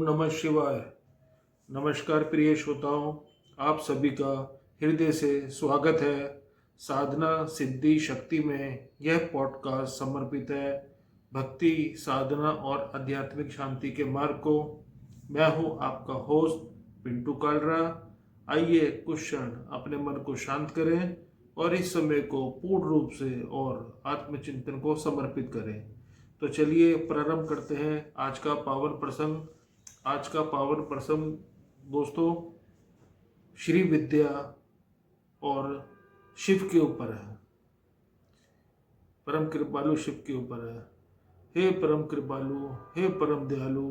नमः शिवाय। नमस्कार प्रिय श्रोताओं, आप सभी का हृदय से स्वागत है। साधना सिद्धि शक्ति में यह पॉडकास्ट समर्पित है भक्ति, साधना और आध्यात्मिक शांति के मार्ग को। मैं हूं आपका होस्ट पिंटू कालरा। आइए कुछ क्षण अपने मन को शांत करें और इस समय को पूर्ण रूप से और आत्मचिंतन को समर्पित करें। तो चलिए प्रारंभ करते हैं आज का पावन प्रसंग दोस्तों श्री विद्या और शिव के ऊपर है। परम कृपालु शिव के ऊपर है। हे परम कृपालु, हे परम दयालु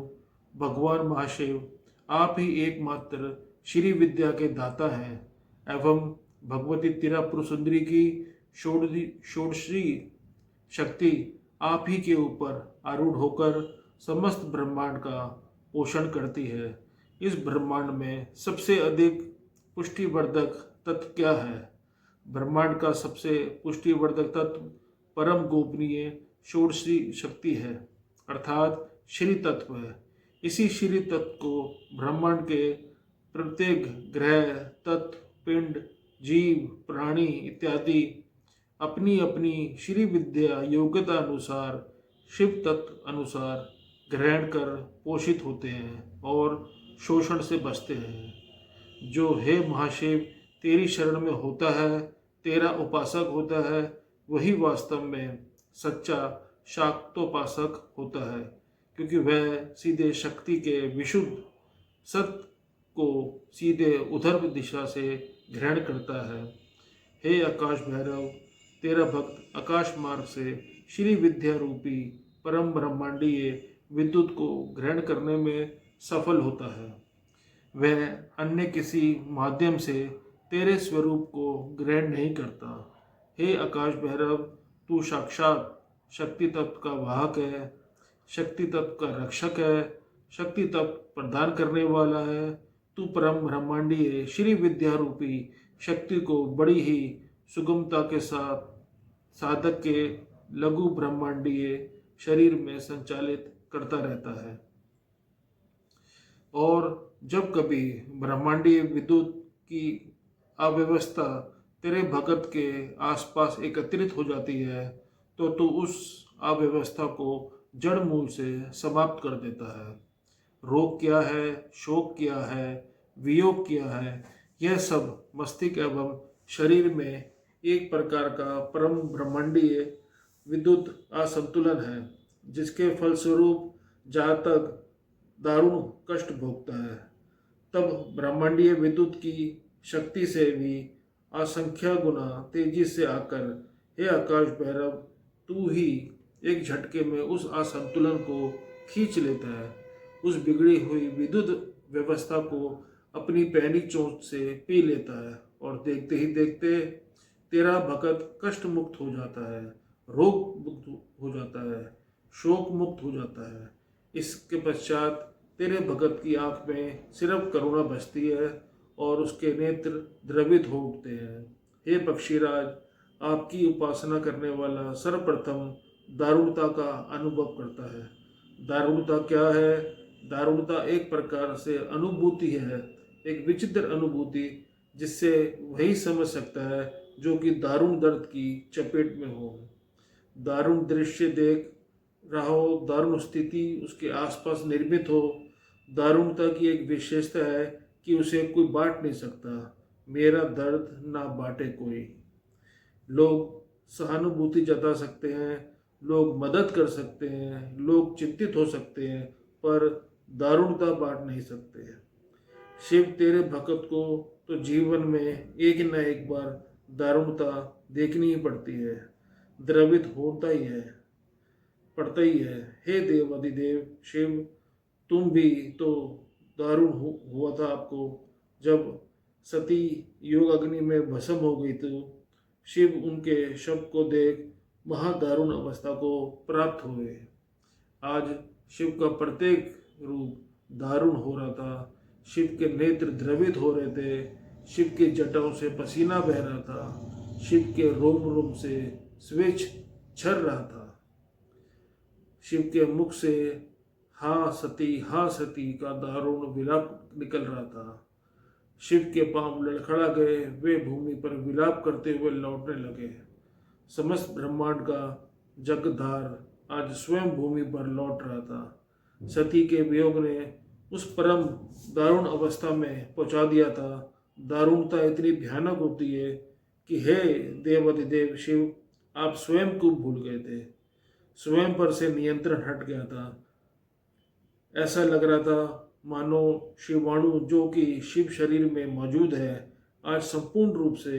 भगवान महाशिव, आप ही एकमात्र श्री विद्या के दाता हैं एवं भगवती त्रिपुर सुंदरी की षोडशी शक्ति आप ही के ऊपर आरूढ़ होकर समस्त ब्रह्मांड का पोषण करती है। इस ब्रह्मांड में सबसे अधिक पुष्टिवर्धक तत्व क्या है? ब्रह्मांड का सबसे पुष्टिवर्धक तत्व परम गोपनीय षोडशी शक्ति है, अर्थात श्री तत्व है। इसी श्री तत्व को ब्रह्मांड के प्रत्येक ग्रह, तत्व, पिंड, जीव, प्राणी इत्यादि अपनी अपनी श्री विद्या योग्यता अनुसार शिव तत्व अनुसार ग्रहण कर पोषित होते हैं और शोषण से बचते हैं। जो हे महाशिव तेरी शरण में होता है, तेरा उपासक होता है, वही वास्तव में सच्चा शाक्तोपासक होता है, क्योंकि वह सीधे शक्ति के विशुद्ध सत्य को सीधे उधर्व दिशा से ग्रहण करता है। हे आकाश भैरव, तेरा भक्त आकाश मार्ग से श्री विद्या रूपी परम ब्रह्मांडीय विद्युत को ग्रहण करने में सफल होता है। वह अन्य किसी माध्यम से तेरे स्वरूप को ग्रहण नहीं करता। हे आकाश भैरव, तू साक्षात शक्ति तत्व का वाहक है, शक्ति तत्व का रक्षक है, शक्ति तत्व प्रदान करने वाला है। तू परम ब्रह्मांडीय श्री विद्या रूपी शक्ति को बड़ी ही सुगमता के साथ साधक के लघु ब्रह्मांडीय शरीर में संचालित करता रहता है। और जब कभी ब्रह्मांडीय विद्युत की अव्यवस्था तेरे भगत के आसपास एकत्रित हो जाती है तो तू उस अव्यवस्था को जड़ मूल से समाप्त कर देता है। रोग क्या है, शोक क्या है, वियोग क्या है, यह सब मस्तिष्क एवं शरीर में एक प्रकार का परम ब्रह्मांडीय विद्युत असंतुलन है, जिसके फलस्वरूप जातक दारुण कष्ट भोगता है। तब ब्रह्मांडीय विद्युत की शक्ति से भी असंख्य गुना तेजी से आकर हे आकाश भैरव, तू ही एक झटके में उस असंतुलन को खींच लेता है। उस बिगड़ी हुई विद्युत व्यवस्था को अपनी पैनी चोंच से पी लेता है और देखते ही देखते तेरा भगत कष्ट मुक्त हो जाता है, रोग मुक्त हो जाता है, शोक मुक्त हो जाता है। इसके पश्चात तेरे भगत की आंख में सिर्फ करुणा बसती है और उसके नेत्र द्रवित हो उठते हैं। हे पक्षीराज, आपकी उपासना करने वाला सर्वप्रथम दारुणता का अनुभव करता है। दारुणता क्या है? दारुणता एक प्रकार से अनुभूति है, एक विचित्र अनुभूति जिससे वही समझ सकता है जो कि दारुण दर्द की चपेट में हो। दारुण दृश्य देख रहा हो, दारुण स्थिति उसके आसपास निर्मित हो। दारुणता की एक विशेषता है कि उसे कोई बांट नहीं सकता। मेरा दर्द ना बांटे कोई। लोग सहानुभूति जता सकते हैं, लोग मदद कर सकते हैं, लोग चिंतित हो सकते हैं, पर दारुणता बांट नहीं सकते। शिव तेरे भक्त को तो जीवन में एक न एक बार दारुणता देखनी ही पड़ती है, द्रवित होता ही है, पड़ता ही है। हे देवाधिदेव शिव, तुम भी तो दारुण हुआ था आपको जब सती योग अग्नि में भस्म हो गई। तो शिव उनके शव को देख महादारुण अवस्था को प्राप्त हुए। आज शिव का प्रत्येक रूप दारुण हो रहा था। शिव के नेत्र द्रवित हो रहे थे, शिव के जटाओं से पसीना बह रहा था, शिव के रोम रोम से स्वेच झर रहा था, शिव के मुख से हाँ सती का दारुण विलाप निकल रहा था। शिव के पांव लड़खड़ा गए, वे भूमि पर विलाप करते हुए लौटने लगे। समस्त ब्रह्मांड का जगधार आज स्वयं भूमि पर लौट रहा था। सती के वियोग ने उस परम दारुण अवस्था में पहुंचा दिया था। दारुणता इतनी भयानक होती है कि हे देवाधिदेव शिव, आप स्वयं को भूल गए थे। स्वयं पर से नियंत्रण हट गया था। ऐसा लग रहा था मानो शिवाणु जो कि शिव शरीर में मौजूद है आज संपूर्ण रूप से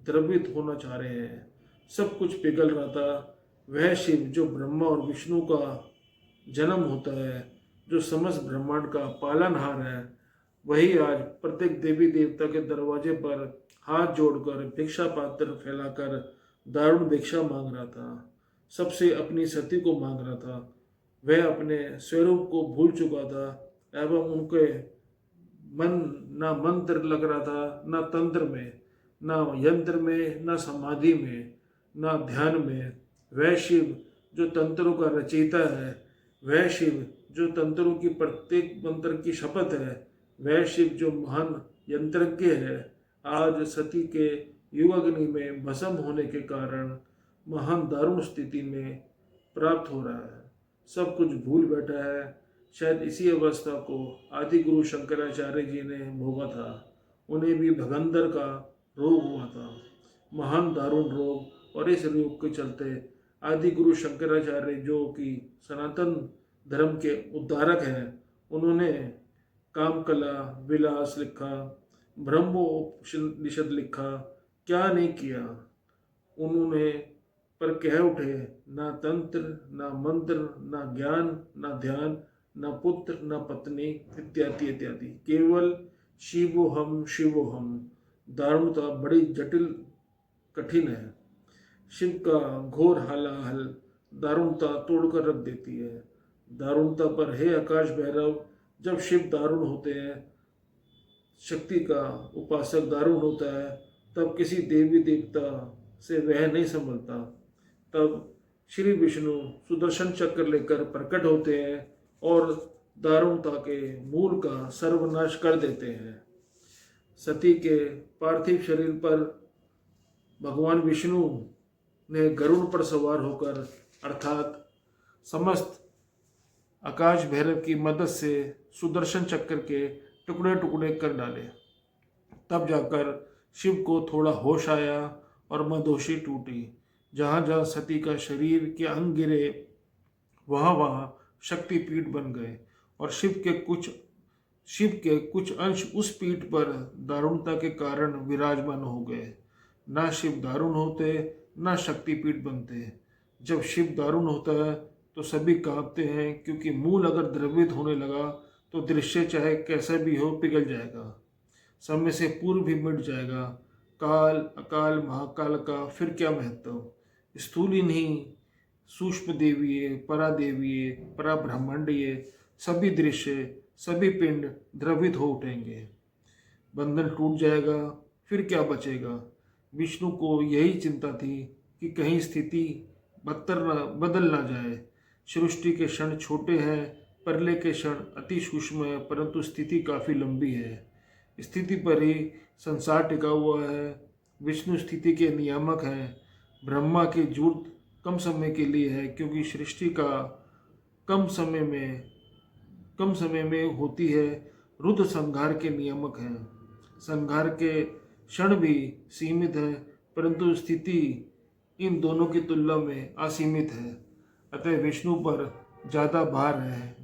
द्रवित होना चाह रहे हैं। सब कुछ पिघल रहा था। वह शिव जो ब्रह्मा और विष्णु का जन्म होता है, जो समस्त ब्रह्मांड का पालनहार है, वही आज प्रत्येक देवी देवता के दरवाजे पर हाथ जोड़कर भिक्षा पात्र फैलाकर दारुण भिक्षा मांग रहा था। सबसे अपनी सती को मांग रहा था। वह अपने स्वरूप को भूल चुका था एवं उनके मन ना मंत्र लग रहा था, ना तंत्र में, ना यंत्र में, ना समाधि में, ना ध्यान में। वह शिव जो तंत्रों का रचयिता है, वह शिव जो तंत्रों की प्रत्येक मंत्र की शपथ है, वह शिव जो महान यंत्रज्ञ है, आज सती के युगाग्नि में भस्म होने के कारण महान दारुण स्थिति में प्राप्त हो रहा है। सब कुछ भूल बैठा है। शायद इसी अवस्था को आदि गुरु शंकराचार्य जी ने भोगा था। उन्हें भी भगंदर का रोग हुआ था, महान दारुण रोग। और इस रोग के चलते आदि गुरु शंकराचार्य जो कि सनातन धर्म के उद्धारक हैं, उन्होंने कामकला विलास लिखा, ब्रह्मोपनिषद लिखा, क्या नहीं किया उन्होंने। पर कह उठे ना तंत्र, ना मंत्र, ना ज्ञान, ना ध्यान, ना पुत्र, ना पत्नी, इत्यादि इत्यादि। केवल शिवोहम शिवोहम। दारुणता बड़ी जटिल कठिन है। शिव का घोर हालाहल दारुणता तोड़कर रख देती है। दारुणता पर हे आकाश भैरव, जब शिव दारुण होते हैं, शक्ति का उपासक दारुण होता है, तब किसी देवी देवता से वह नहीं संभलता। तब श्री विष्णु सुदर्शन चक्र लेकर प्रकट होते हैं और दारुणता के मूल का सर्वनाश कर देते हैं। सती के पार्थिव शरीर पर भगवान विष्णु ने गरुड़ पर सवार होकर अर्थात समस्त आकाश भैरव की मदद से सुदर्शन चक्र के टुकड़े टुकड़े कर डाले। तब जाकर शिव को थोड़ा होश आया और मदहोशी टूटी। जहाँ जहाँ सती का शरीर के अंग गिरे, वहाँ वहाँ शक्तिपीठ बन गए और शिव के कुछ अंश उस पीठ पर दारुणता के कारण विराजमान हो गए। ना शिव दारुण होते, ना शक्तिपीठ बनते। जब शिव दारुण होता है तो सभी कांपते हैं, क्योंकि मूल अगर द्रवित होने लगा तो दृश्य चाहे कैसा भी हो पिघल जाएगा, समय से पूर्व भी मिट जाएगा। काल अकाल महाकाल का फिर क्या महत्व। स्थूल ही नहीं, सूक्ष्म देवीय, परा देवीय, परा ब्रह्मांडीय, सभी दृश्य, सभी पिंड द्रवित हो उठेंगे। बंधन टूट जाएगा, फिर क्या बचेगा। विष्णु को यही चिंता थी कि कहीं स्थिति बदल ना जाए। सृष्टि के क्षण छोटे हैं, प्रलय के क्षण अति सूक्ष्म है, परंतु स्थिति काफ़ी लंबी है। स्थिति पर ही संसार टिका हुआ है। विष्णु स्थिति के नियामक हैं। ब्रह्मा की जरूरत कम समय के लिए है, क्योंकि सृष्टि का कम समय में होती है। रुद्र संहार के नियामक हैं। संहार के क्षण भी सीमित है, परंतु स्थिति इन दोनों की तुलना में असीमित है। अतः विष्णु पर ज़्यादा भार है।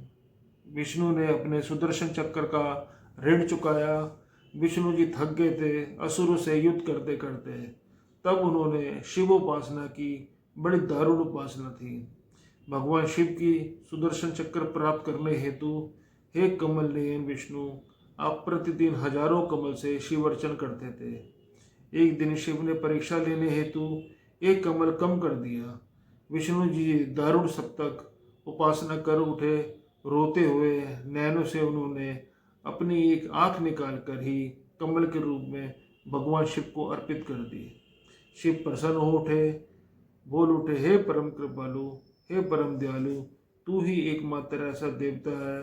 विष्णु ने अपने सुदर्शन चक्र का ऋण चुकाया। विष्णु जी थक गए थे असुरों से युद्ध करते करते। तब उन्होंने शिवोपासना की। बड़ी दारुण उपासना थी। भगवान शिव की सुदर्शन चक्र प्राप्त करने हेतु हे कमल नयन विष्णु, आप प्रतिदिन हजारों कमल से शिव अर्चन करते थे। एक दिन शिव ने परीक्षा लेने हेतु एक कमल कम कर दिया। विष्णु जी दारुण सप्तक उपासना कर उठे। रोते हुए नैनों से उन्होंने अपनी एक आंख निकाल कर ही कमल के रूप में भगवान शिव को अर्पित कर दी। शिव प्रसन्न हो उठे, बोल उठे, हे परम कृपालु, हे परम दयालु, तू ही एकमात्र ऐसा देवता है,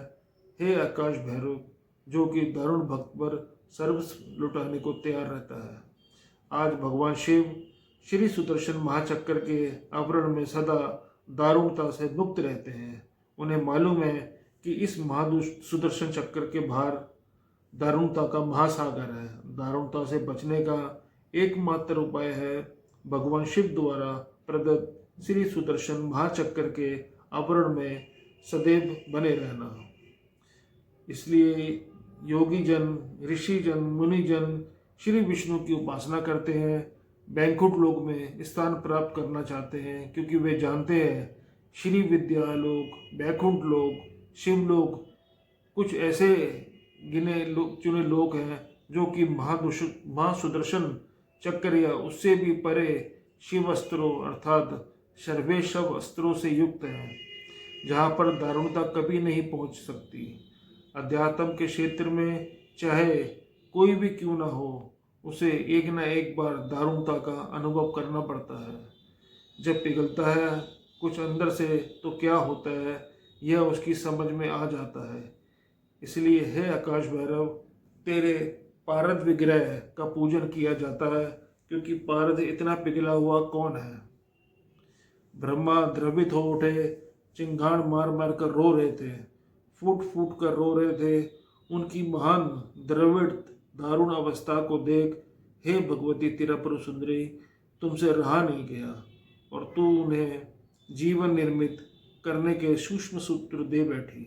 हे आकाश भैरव, जो कि दारुण भक्त पर सर्वस्व लुटाने को तैयार रहता है। आज भगवान शिव श्री सुदर्शन महाचक्र के आवरण में सदा दारुणता से मुक्त रहते हैं। उन्हें मालूम है कि इस महादुष्ट सुदर्शन चक्र के बाहर दारुणता का महासागर है। दारुणता से बचने का एकमात्र उपाय है भगवान शिव द्वारा प्रदत्त श्री सुदर्शन महाचक्र के आवरण में सदैव बने रहना। इसलिए योगी जन, ऋषि जन, मुनि जन श्री विष्णु की उपासना करते हैं, बैंकुट लोक में स्थान प्राप्त करना चाहते हैं, क्योंकि वे जानते हैं श्री विद्या लोक, बैकुंठ लोक, शिवलोक कुछ ऐसे चुने लोक हैं जो कि महासुदर्शन चक्र या उससे भी परे शिव अस्त्रों अर्थात सर्वेशव अस्त्रों से युक्त हैं, जहाँ पर दारुणता कभी नहीं पहुँच सकती। अध्यात्म के क्षेत्र में चाहे कोई भी क्यों ना हो, उसे एक न एक बार दारुणता का अनुभव करना पड़ता है। जब पिघलता है कुछ अंदर से तो क्या होता है यह उसकी समझ में आ जाता है। इसलिए हे आकाश भैरव, तेरे पारद विग्रह का पूजन किया जाता है, क्योंकि पारद इतना पिघला हुआ कौन है। ब्रह्मा द्रवित हो उठे, चिंगाड़ मार मार कर रो रहे थे, फूट फूट कर रो रहे थे। उनकी महान द्रवित दारुण अवस्था को देख हे भगवती त्रिपुर सुंदरी, तुमसे रहा नहीं गया और तू उन्हें जीवन निर्मित करने के सूक्ष्म सूत्र दे बैठी।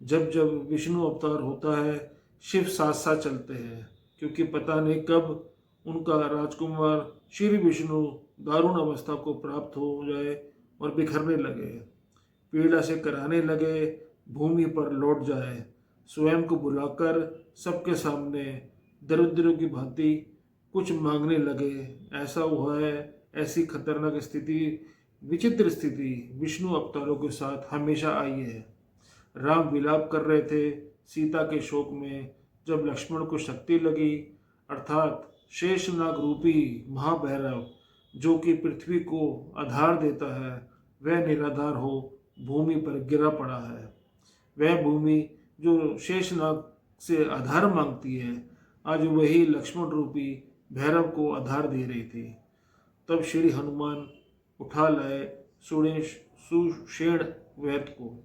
जब जब विष्णु अवतार होता है, शिव साथ साथ चलते हैं, क्योंकि पता नहीं कब उनका राजकुमार श्री विष्णु दारुण अवस्था को प्राप्त हो जाए और बिखरने लगे, पीड़ा से कराने लगे, भूमि पर लौट जाए, स्वयं को बुलाकर सबके सामने दरिद्रों की भांति कुछ मांगने लगे। ऐसा हुआ है। ऐसी खतरनाक स्थिति, विचित्र स्थिति विष्णु अवतारों के साथ हमेशा आई है। राम विलाप कर रहे थे सीता के शोक में, जब लक्ष्मण को शक्ति लगी, अर्थात शेषनाग रूपी महाभैरव जो कि पृथ्वी को आधार देता है, वह निराधार हो भूमि पर गिरा पड़ा है। वह भूमि जो शेषनाग से आधार मांगती है, आज वही लक्ष्मण रूपी भैरव को आधार दे रही थी। तब श्री हनुमान उठा लाए सुषेण वैद्य को।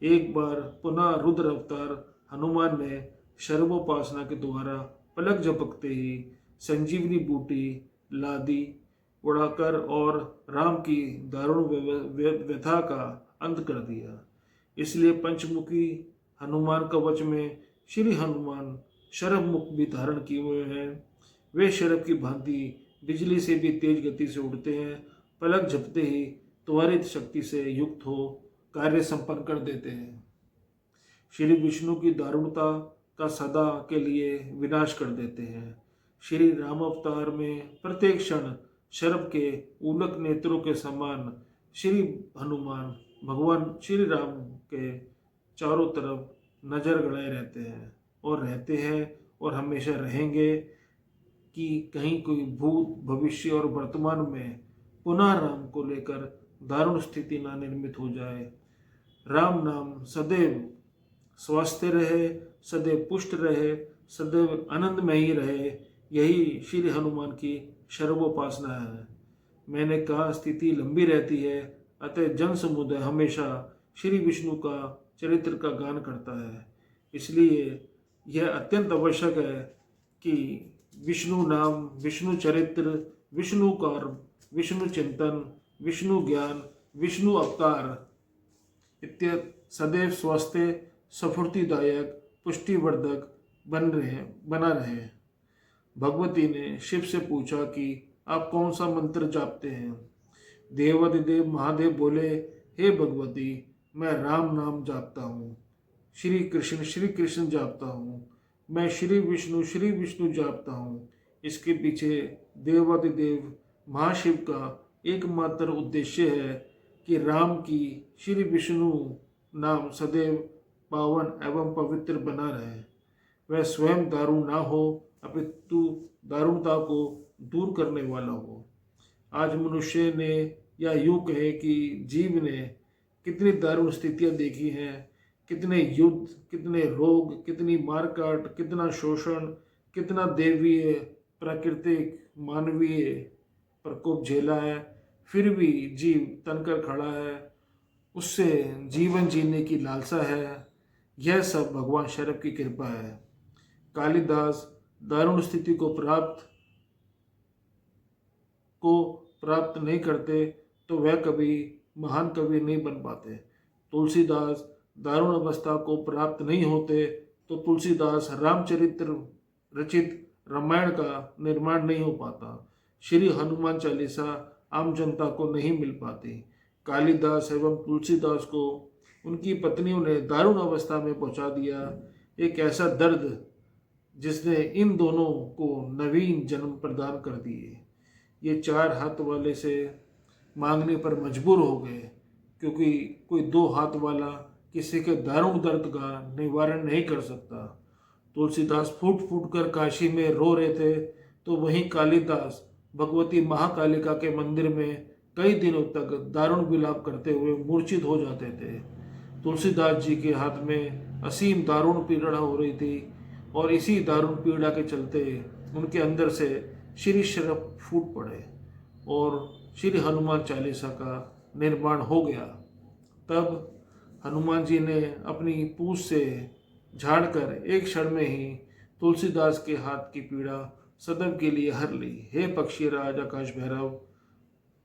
एक बार पुनः रुद्र अवतार हनुमान ने सर्वोपासना के द्वारा पलक झपकते ही संजीवनी बूटी लादी उड़ाकर और राम की दारुण व्यथा का अंत कर दिया। इसलिए पंचमुखी हनुमान कवच में श्री हनुमान शरभ मुख भी धारण किए हुए हैं। वे शरभ की भांति बिजली से भी तेज गति से उड़ते हैं, पलक झपते ही त्वरित शक्ति से युक्त हो कार्य संपन्न कर देते हैं। श्री विष्णु की दारुणता का सदा के लिए विनाश कर देते हैं। श्री राम अवतार में प्रत्येक क्षण शरभ के उलक नेत्रों के समान श्री हनुमान भगवान श्री राम के चारों तरफ नजर गड़ाए रहते हैं और हमेशा रहेंगे कि कहीं कोई भूत भविष्य और वर्तमान में पुनः राम को लेकर दारुण स्थिति ना निर्मित हो जाए। राम नाम सदैव स्वस्थ रहे, सदैव पुष्ट रहे, सदैव आनंद में ही रहे, यही श्री हनुमान की सर्वोपासना है। मैंने कहा स्थिति लंबी रहती है, अतः जन समुदाय हमेशा श्री विष्णु का चरित्र का गान करता है। इसलिए यह अत्यंत आवश्यक है कि विष्णु नाम, विष्णु चरित्र, विष्णु कर्म, विष्णु चिंतन, विष्णु ज्ञान, विष्णु अवतार इत्यादि सदैव स्वस्थ, स्फूर्तिदायक, पुष्टिवर्धक बना रहे। भगवती ने शिव से पूछा कि आप कौन सा मंत्र जापते हैं। देवादिदेव महादेव बोले, हे भगवती, मैं राम नाम जापता हूँ, श्री कृष्ण जापता हूँ, मैं श्री विष्णु जापता हूँ। इसके पीछे देवादिदेव महाशिव का एकमात्र उद्देश्य है कि राम की श्री विष्णु नाम सदैव पावन एवं पवित्र बना रहे, वह स्वयं दारुण ना हो, अपितु दारुणता को दूर करने वाला हो। आज मनुष्य ने या यूँ कहे कि जीव ने कितनी दारुण स्थितियां देखी हैं, कितने युद्ध, कितने रोग, कितनी मारकाट, कितना शोषण, कितना दैवीय, प्राकृतिक, मानवीय प्रकोप झेला है, फिर भी जीव तनकर खड़ा है, उससे जीवन जीने की लालसा है। यह सब भगवान शरभ की कृपा है। कालिदास दारुण स्थिति को प्राप्त नहीं करते तो वह कभी महान कवि नहीं बन पाते। तुलसीदास दारुण अवस्था को प्राप्त नहीं होते तो तुलसीदास रामचरित्र रचित रामायण का निर्माण नहीं हो पाता। श्री हनुमान चालीसा आम जनता को नहीं मिल पाती। कालिदास एवं तुलसीदास को उनकी पत्नियों ने दारुण अवस्था में पहुंचा दिया। एक ऐसा दर्द जिसने इन दोनों को नवीन जन्म प्रदान कर दिए। ये चार हाथ वाले से मांगने पर मजबूर हो गए, क्योंकि कोई दो हाथ वाला किसी के दारुण दर्द का निवारण नहीं कर सकता। तुलसीदास फूट फूट कर काशी में रो रहे थे, तो वहीं कालिदास भगवती महाकालिका के मंदिर में कई दिनों तक दारुण विलाप करते हुए मूर्छित हो जाते थे। तुलसीदास जी के हाथ में असीम दारुण पीड़ा हो रही थी, और इसी दारुण पीड़ा के चलते उनके अंदर से श्री शरभ फूट पड़े और श्री हनुमान चालीसा का निर्माण हो गया। तब हनुमान जी ने अपनी पूंछ से झाड़कर एक क्षण में ही तुलसीदास के हाथ की पीड़ा सदैव के लिए हर ली। हे पक्षी राज आकाश भैरव,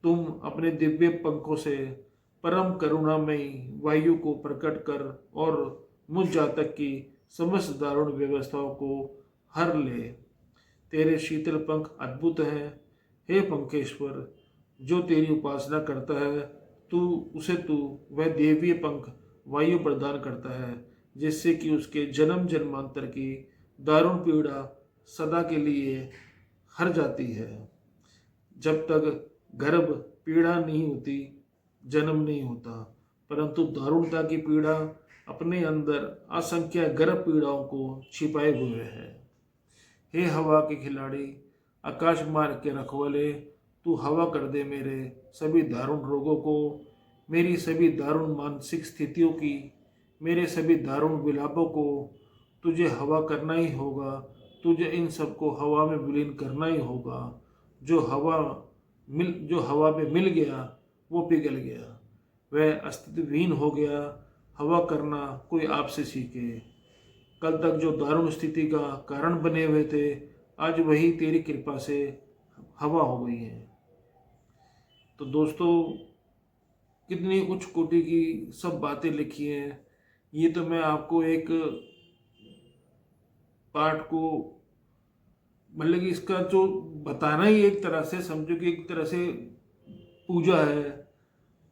तुम अपने दिव्य पंखों से परम करुणामयी वायु को प्रकट कर और मुझ जातक की समस्त दारुण व्यवस्थाओं को हर ले। तेरे शीतल पंख अद्भुत हैं। हे पंखेश्वर, जो तेरी उपासना करता है तू वह देवीय पंख वायु प्रदान करता है, जिससे कि उसके जन्म जन्मांतर की दारुण पीड़ा सदा के लिए हर जाती है। जब तक गर्भ पीड़ा नहीं होती, जन्म नहीं होता, परंतु दारुणता की पीड़ा अपने अंदर असंख्य गर्भ पीड़ाओं को छिपाए हुए है। हे हवा के खिलाड़ी, आकाश मार्ग के रखवाले, तू हवा कर दे मेरे सभी दारुण रोगों को, मेरी सभी दारुण मानसिक स्थितियों की, मेरे सभी दारुण विलापों को तुझे हवा करना ही होगा। तुझे इन सबको हवा में विलीन करना ही होगा। जो हवा में मिल गया वो पिघल गया, वह अस्तित्वहीन हो गया। हवा करना कोई आपसे सीखे। कल तक जो दारुण स्थिति का कारण बने हुए थे, आज वही तेरी कृपा से हवा हो गई है। तो दोस्तों, कितनी उच्च कोटि की सब बातें लिखी हैं। ये तो मैं आपको एक पाठ को, मतलब कि इसका जो बताना ही एक तरह से समझो कि एक तरह से पूजा है।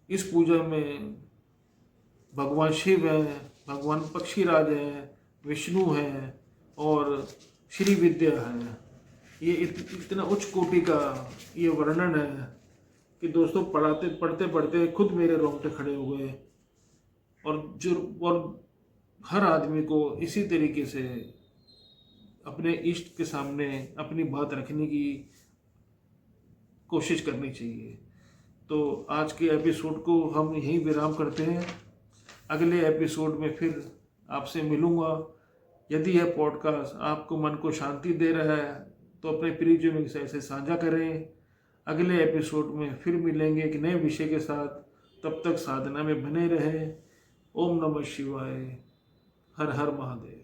इस पूजा में भगवान शिव हैं, भगवान पक्षीराज हैं, विष्णु हैं और श्री विद्या है। ये इतना उच्च कोटि का ये वर्णन है कि दोस्तों पढ़ते पढ़ते खुद मेरे रोंगटे खड़े हो गए। और हर आदमी को इसी तरीके से अपने इष्ट के सामने अपनी बात रखने की कोशिश करनी चाहिए। तो आज के एपिसोड को हम यहीं विराम करते हैं। अगले एपिसोड में फिर आपसे मिलूँगा। यदि यह पॉडकास्ट आपको मन को शांति दे रहा है तो अपने प्रियजनों के साथ साझा करें। अगले एपिसोड में फिर मिलेंगे एक नए विषय के साथ। तब तक साधना में बने रहें। ओम नमः शिवाय। हर हर महादेव।